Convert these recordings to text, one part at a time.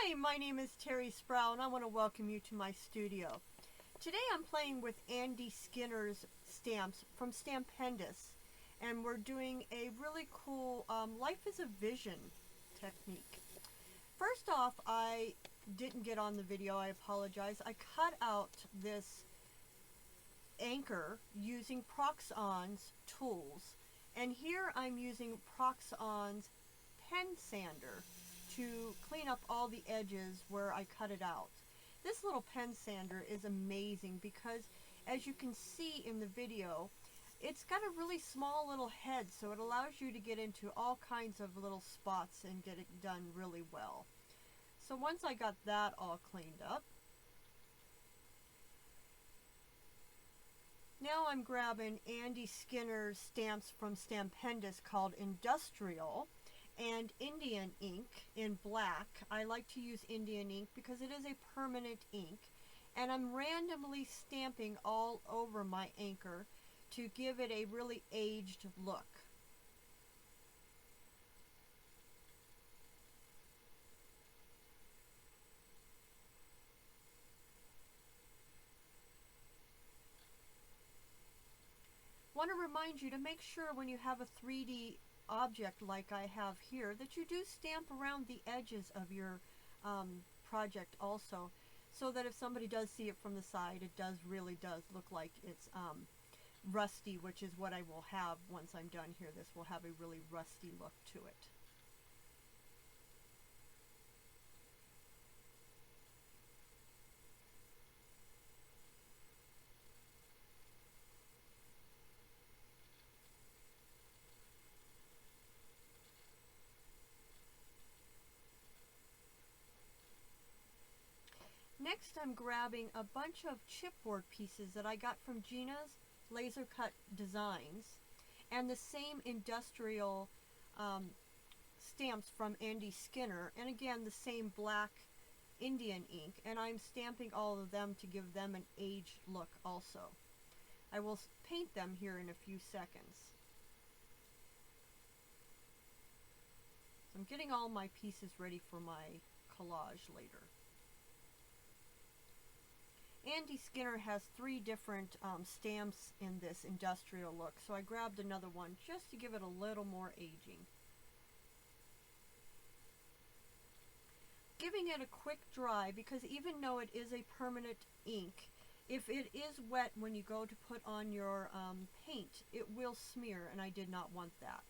Hi, my name is Terri Sproul and I want to welcome you to my studio. Today I'm playing with Andy Skinner's stamps from Stampendous, and we're doing a really cool Life is a Vision technique. First off, I didn't get on the video, I apologize. I cut out this anchor using Proxon's tools, and here I'm using Proxon's pen sander to clean up all the edges where I cut it out. This little pen sander is amazing because, as you can see in the video, it's got a really small little head, so it allows you to get into all kinds of little spots and get it done really well. So once I got that all cleaned up, now I'm grabbing Andy Skinner's stamps from Stampendous called Industrial and Indian ink in black. I like to use Indian ink because it is a permanent ink, and I'm randomly stamping all over my anchor to give it a really aged look. Want to remind you to make sure when you have a 3D object like I have here that you do stamp around the edges of your project also, so that if somebody does see it from the side, it really does look like it's rusty, which is what I will have once I'm done here. This will have a really rusty look to it. Next, I'm grabbing a bunch of chipboard pieces that I got from Gina's Laser Cut Designs, and the same industrial stamps from Andy Skinner, and again the same black Indian ink, and I'm stamping all of them to give them an aged look also. I will paint them here in a few seconds. So I'm getting all my pieces ready for my collage later. Andy Skinner has 3 different stamps in this industrial look, so I grabbed another one just to give it a little more aging. Giving it a quick dry, because even though it is a permanent ink, if it is wet when you go to put on your paint, it will smear, and I did not want that.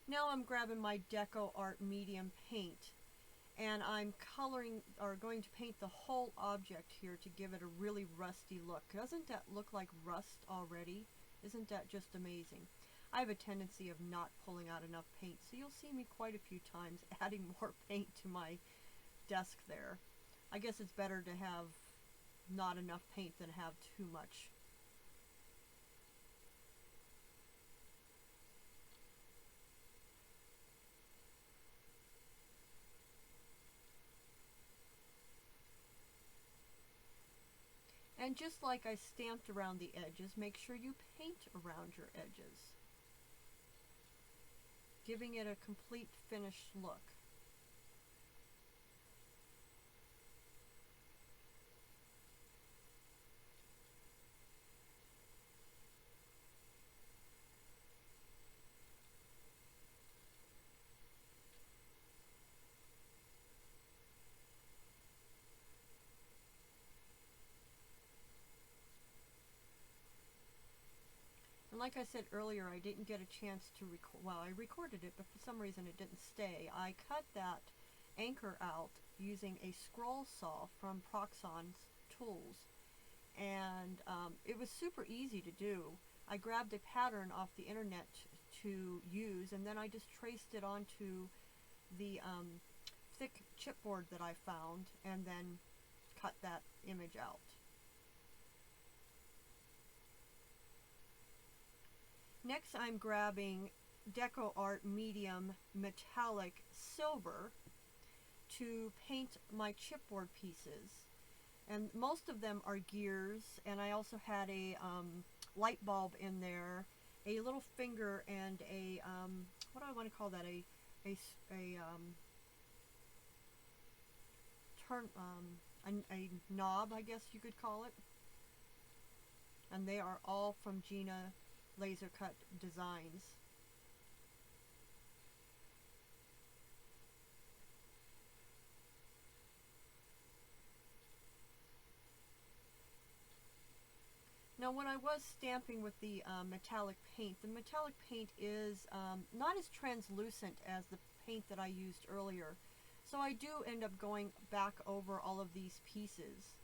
Now I'm grabbing my Deco Art medium paint, and I'm coloring, or going to paint the whole object here to give it a really rusty look. Doesn't that look like rust already? Isn't that just amazing? I have a tendency of not pulling out enough paint, so you'll see me quite a few times adding more paint to my desk there. I guess it's better to have not enough paint than have too much. And just like I stamped around the edges, make sure you paint around your edges, giving it a complete finished look. And like I said earlier, I didn't get a chance to record, well, I recorded it, but for some reason it didn't stay. I cut that anchor out using a scroll saw from Proxon's tools, and it was super easy to do. I grabbed a pattern off the internet to use, and then I just traced it onto the thick chipboard that I found, and then cut that image out. Next, I'm grabbing Deco Art medium metallic silver to paint my chipboard pieces, and most of them are gears, and I also had a light bulb in there, a little finger, and a what do I want to call that, a a knob, I guess you could call it. And they are all from Gina Laser Cut Designs. Now when I was stamping with the metallic paint is not as translucent as the paint that I used earlier. So I do end up going back over all of these pieces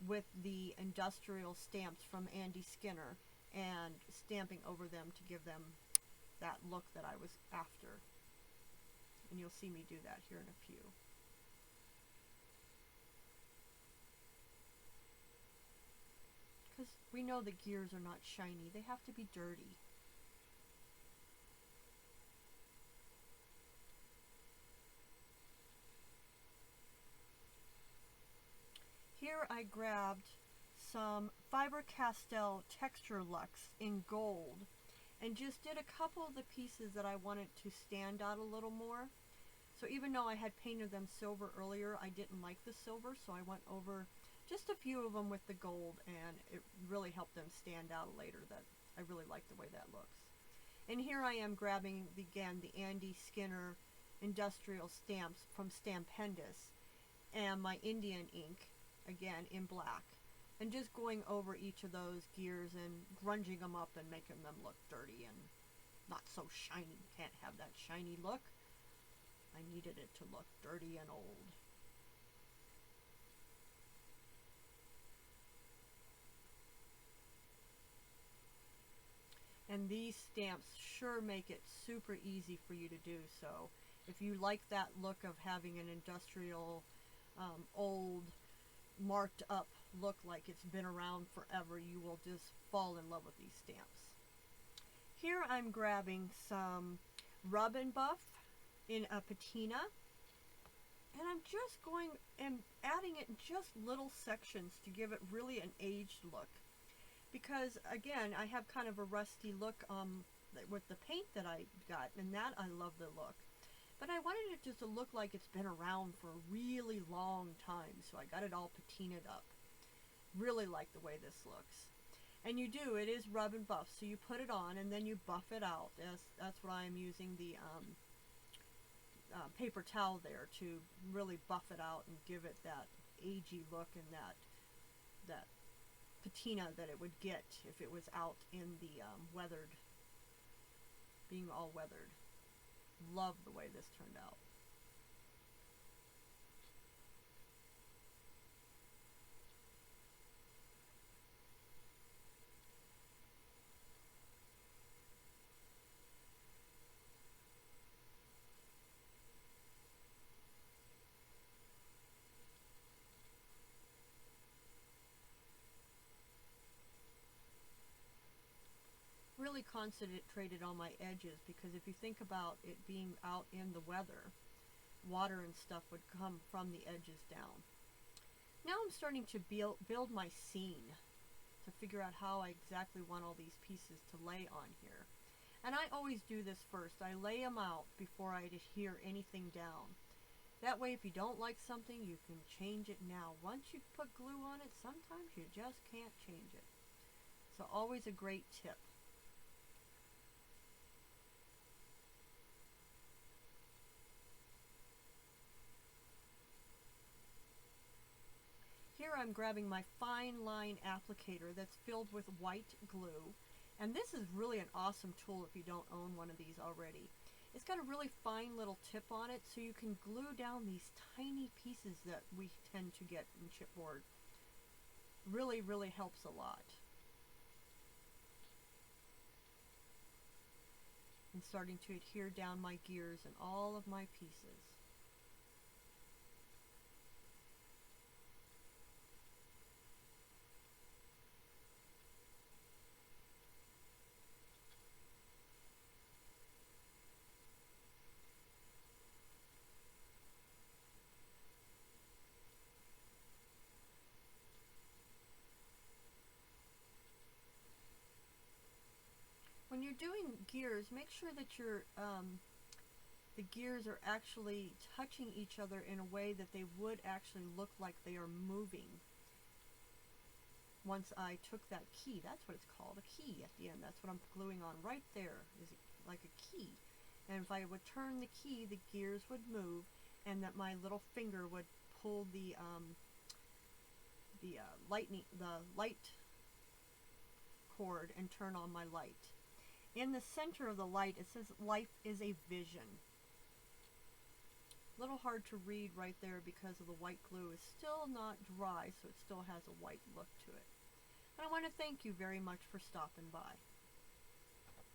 with the industrial stamps from Andy Skinner and stamping over them to give them that look that I was after. And you'll see me do that here in a few. Because we know the gears are not shiny, they have to be dirty. Here I grabbed some Faber-Castell Texture Luxe in gold and just did a couple of the pieces that I wanted to stand out a little more. So even though I had painted them silver earlier, I didn't like the silver, so I went over just a few of them with the gold, and it really helped them stand out later. That I really like the way that looks. And here I am grabbing, again, the Andy Skinner industrial stamps from Stampendous and my Indian ink, again in black, and just going over each of those gears and grunging them up and making them look dirty and not so shiny. Can't have that shiny look. I needed it to look dirty and old. And these stamps sure make it super easy for you to do. So if you like that look of having an industrial, old, marked up look like it's been around forever, you will just fall in love with these stamps. Here I'm grabbing some Rub and Buff in a patina, and I'm just going and adding it in just little sections to give it really an aged look. Because again, I have kind of a rusty look with the paint that I got, and that I love the look. But I wanted it just to look like it's been around for a really long time, so I got it all patinaed up. Really like the way this looks. And you do, it is Rub and Buff, so you put it on and then you buff it out. That's what I'm using the paper towel there to really buff it out and give it that agey look and that patina that it would get if it was out in the weathered, being all weathered. Love the way this turned out. Really concentrated on my edges, because if you think about it being out in the weather, water and stuff would come from the edges down. Now I'm starting to build my scene to figure out how I exactly want all these pieces to lay on here. And I always do this first. I lay them out before I adhere anything down. That way if you don't like something, you can change it now. Once you put glue on it, sometimes you just can't change it. So always a great tip. Here I'm grabbing my fine line applicator that's filled with white glue, and this is really an awesome tool if you don't own one of these already. It's got a really fine little tip on it, so you can glue down these tiny pieces that we tend to get in chipboard. Really, really helps a lot. And starting to adhere down my gears and all of my pieces. When you're doing gears, make sure that you're the gears are actually touching each other in a way that they would actually look like they are moving. Once I took that key, that's what it's called, a key at the end. That's what I'm gluing on right there, is like a key. And if I would turn the key, the gears would move, and that my little finger would pull the light cord and turn on my light. In the center of the light, it says life is a vision. A little hard to read right there because of the white glue is still not dry, so it still has a white look to it. And I want to thank you very much for stopping by.